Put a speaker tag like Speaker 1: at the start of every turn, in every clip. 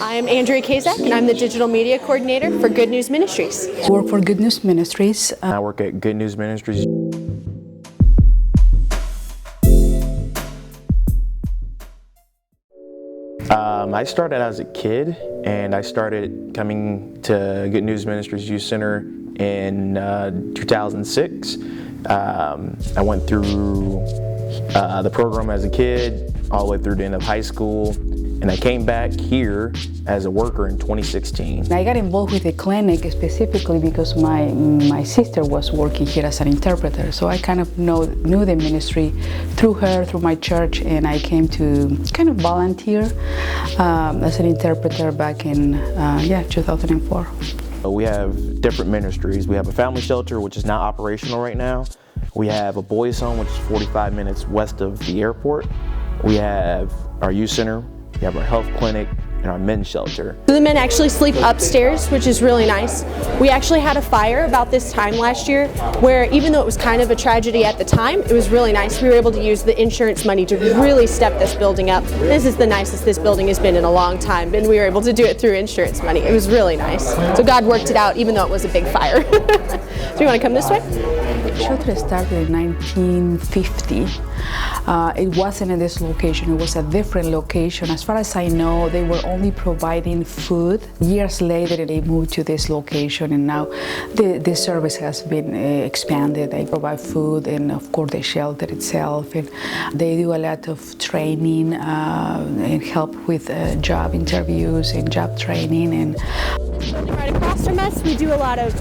Speaker 1: I am Andrea Kazak, and I'm the Digital Media Coordinator for Good News Ministries.
Speaker 2: I work for Good News Ministries.
Speaker 3: I work at Good News Ministries. I started as a kid, and I started coming to Good News Ministries Youth Center in 2006. I went through the program as a kid, all the way through the end of high school, and I came back here as a worker in 2016.
Speaker 2: I got involved with the clinic specifically because my sister was working here as an interpreter, so I kind of knew the ministry through her, through my church, and I came to kind of volunteer as an interpreter back in 2004.
Speaker 3: We have different ministries. We have a family shelter, which is not operational right now. We have a boys' home, which is 45 minutes west of the airport. We have our youth center, we have our health clinic, and our men's shelter.
Speaker 1: So the men actually sleep upstairs, which is really nice. We actually had a fire about this time last year where, even though it was kind of a tragedy at the time, it was really nice. We were able to use the insurance money to really step this building up. This is the nicest this building has been in a long time, and we were able to do it through insurance money. It was really nice. So God worked it out, even though it was a big fire. So you want to come this way?
Speaker 2: The shelter started in 1950. It wasn't in this location, it was a different location. As far as I know, they were only providing food. Years later, they moved to this location, and now the service has been expanded. They provide food and, of course, the shelter itself. And they do a lot of training and help with job interviews and job training. And
Speaker 1: right across from us, we do a lot of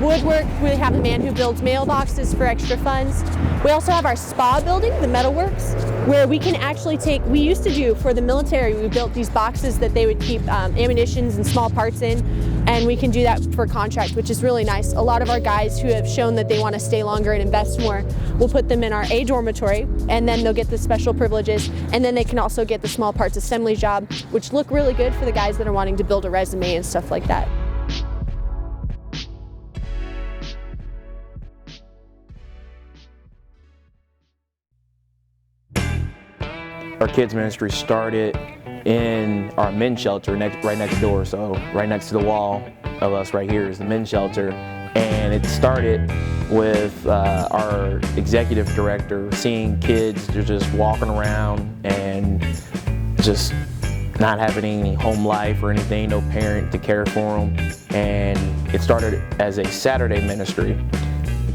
Speaker 1: woodwork. We have a man who builds mailboxes for extra funds. We also have our spa building, the Metalworks, where we can actually we used to do for the military, we built these boxes that they would keep ammunitions and small parts in, and we can do that for contract, which is really nice. A lot of our guys who have shown that they want to stay longer and invest more, we'll put them in our A dormitory, and then they'll get the special privileges, and then they can also get the small parts assembly job, which look really good for the guys that are wanting to build a resume and stuff like that.
Speaker 3: Our kids ministry started in our men's shelter right next door. So right next to the wall of us right here is the men's shelter. And it started with our executive director seeing kids just walking around and just not having any home life or anything, no parent to care for them. And it started as a Saturday ministry.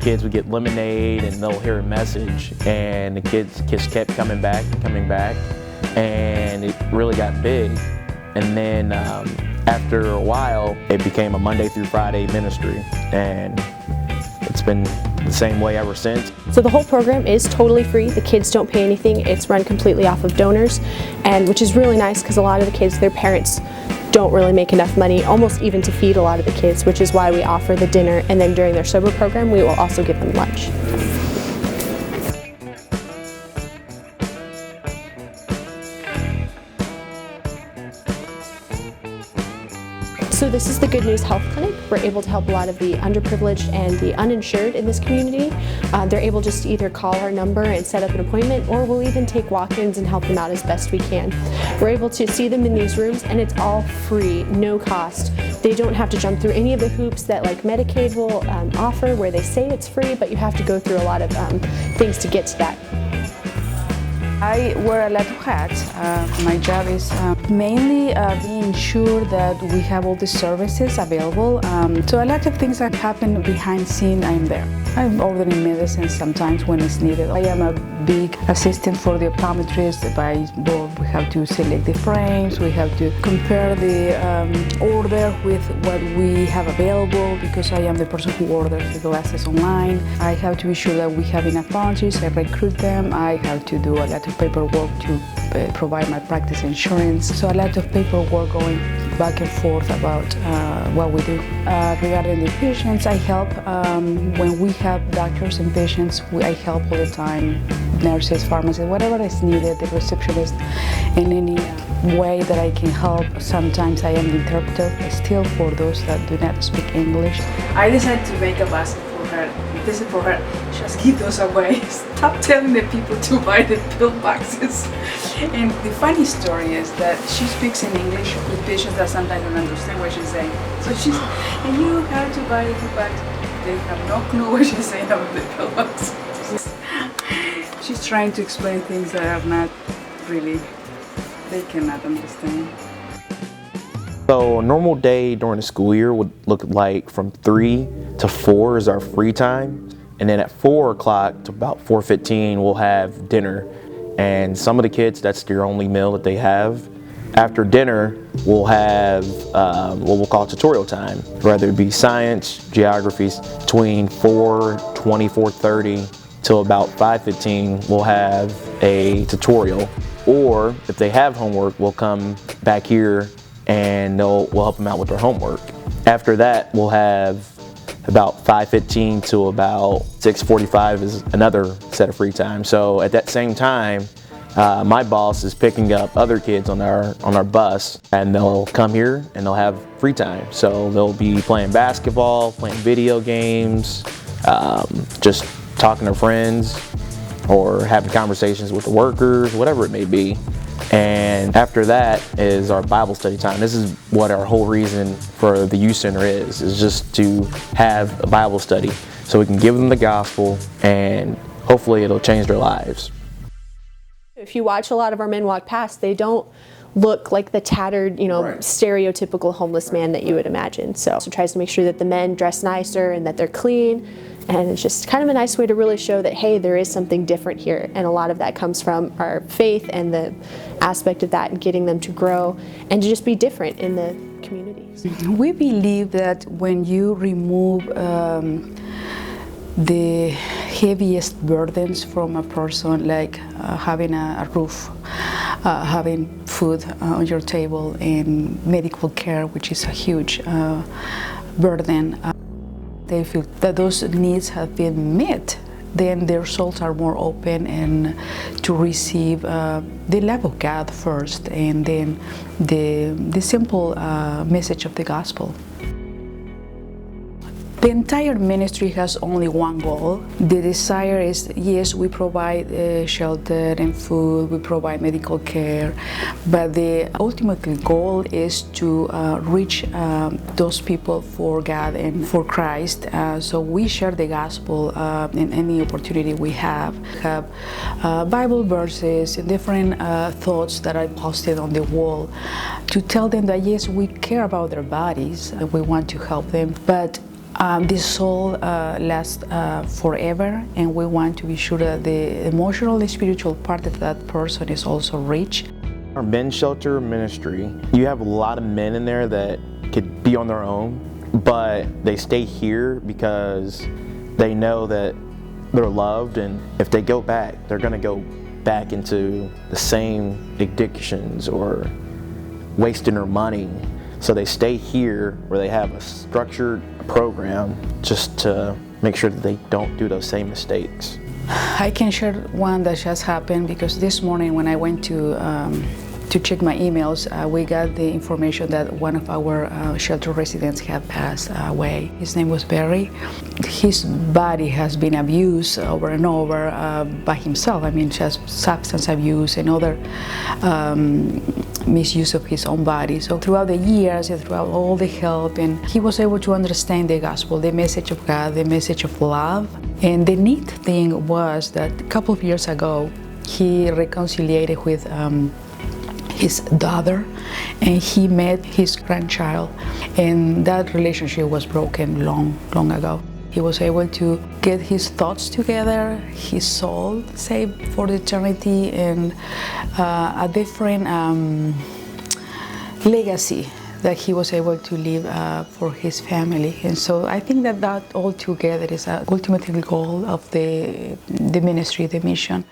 Speaker 3: Kids would get lemonade and they'll hear a message, and the kids just kept coming back, and it really got big. And then after a while, it became a Monday through Friday ministry, and it's been the same way ever since.
Speaker 1: So the whole program is totally free. The kids don't pay anything. It's run completely off of donors, and which is really nice because a lot of the kids, their parents don't really make enough money, almost even to feed a lot of the kids, which is why we offer the dinner, and then during their sober program, we will also give them lunch. So this is the Good News Health Clinic. We're able to help a lot of the underprivileged and the uninsured in this community. They're able just to either call our number and set up an appointment, or we'll even take walk-ins and help them out as best we can. We're able to see them in these rooms, and it's all free, no cost. They don't have to jump through any of the hoops that like Medicaid will offer, where they say it's free, but you have to go through a lot of things to get to that.
Speaker 2: I wear a lot of hats. My job is mainly being sure that we have all the services available. So a lot of things that happen behind scene, I'm there. I'm ordering medicine sometimes when it's needed. I am a big assistant for the optometrist. We have to select the frames, we have to compare the order with what we have available, because I am the person who orders the glasses online. I have to be sure that we have enough volunteers. I recruit them. I have to do a lot of paperwork to provide my practice insurance. So a lot of paperwork going back and forth about what we do. Regarding the patients, I help when we have doctors and patients. I help all the time, nurses, pharmacists, whatever is needed, the receptionist, in any way that I can help. Sometimes I am the interpreter still for those that do not speak English.
Speaker 4: I decided to make a basket for her
Speaker 2: This is for her. Just give those away. Stop telling the people to buy the pill boxes. And the funny story is that she speaks in English with patients that sometimes don't understand what she's saying. So she's, and you have to buy the pill box. They have no clue what she's saying about the pill box. She's trying to explain things that are not really, they cannot understand.
Speaker 3: So a normal day during the school year would look like from 3 to 4 is our free time. And then at 4 o'clock to about 4:15, we'll have dinner. And some of the kids, that's their only meal that they have. After dinner, we'll have what we'll call tutorial time, whether it be science, geographies, between 4:20, 4:30 till about 5:15, we'll have a tutorial. Or if they have homework, we'll come back here and we'll help them out with their homework. After that, we'll have about 5:15 to about 6:45 is another set of free time. So at that same time, my boss is picking up other kids on our bus, and they'll come here and they'll have free time. So they'll be playing basketball, playing video games, just talking to friends, or having conversations with the workers, whatever it may be. And after that is our Bible study time. This is what our whole reason for the youth center is just to have a Bible study so we can give them the gospel and hopefully it'll change their lives.
Speaker 1: If you watch a lot of our men walk past, they don't look like the tattered,
Speaker 3: Right.
Speaker 1: stereotypical homeless man that you would imagine. So it tries to make sure that the men dress nicer and that they're clean. And it's just kind of a nice way to really show that, hey, there is something different here. And a lot of that comes from our faith and the aspect of that and getting them to grow and to just be different in the communities.
Speaker 2: We believe that when you remove the heaviest burdens from a person, like having a roof, having food on your table, and medical care, which is a huge burden, they feel that those needs have been met, then their souls are more open and to receive the love of God first, and then the simple message of the gospel. The entire ministry has only one goal. The desire is, yes, we provide shelter and food, we provide medical care, but the ultimate goal is to reach those people for God and for Christ. So we share the gospel in any opportunity we have. Bible verses and different thoughts that I posted on the wall to tell them that, yes, we care about their bodies, we want to help them, but this soul lasts forever, and we want to be sure that the emotional and spiritual part of that person is also rich.
Speaker 3: Our men's shelter ministry, you have a lot of men in there that could be on their own, but they stay here because they know that they're loved, and if they go back, they're going to go back into the same addictions or wasting their money. So they stay here where they have a structured program just to make sure that they don't do those same mistakes.
Speaker 2: I can share one that just happened because this morning when I went to check my emails, we got the information that one of our shelter residents had passed away. His name was Barry. His body has been abused over and over by himself. I mean, just substance abuse and other misuse of his own body. So throughout the years and throughout all the help, and he was able to understand the gospel, the message of God, the message of love. And the neat thing was that a couple of years ago, he reconciliated with his daughter, and he met his grandchild, and that relationship was broken long ago. He was able to get his thoughts together, his soul saved for eternity, and a different legacy that he was able to leave for his family. And so I think that all together is a ultimate goal of the ministry, the mission.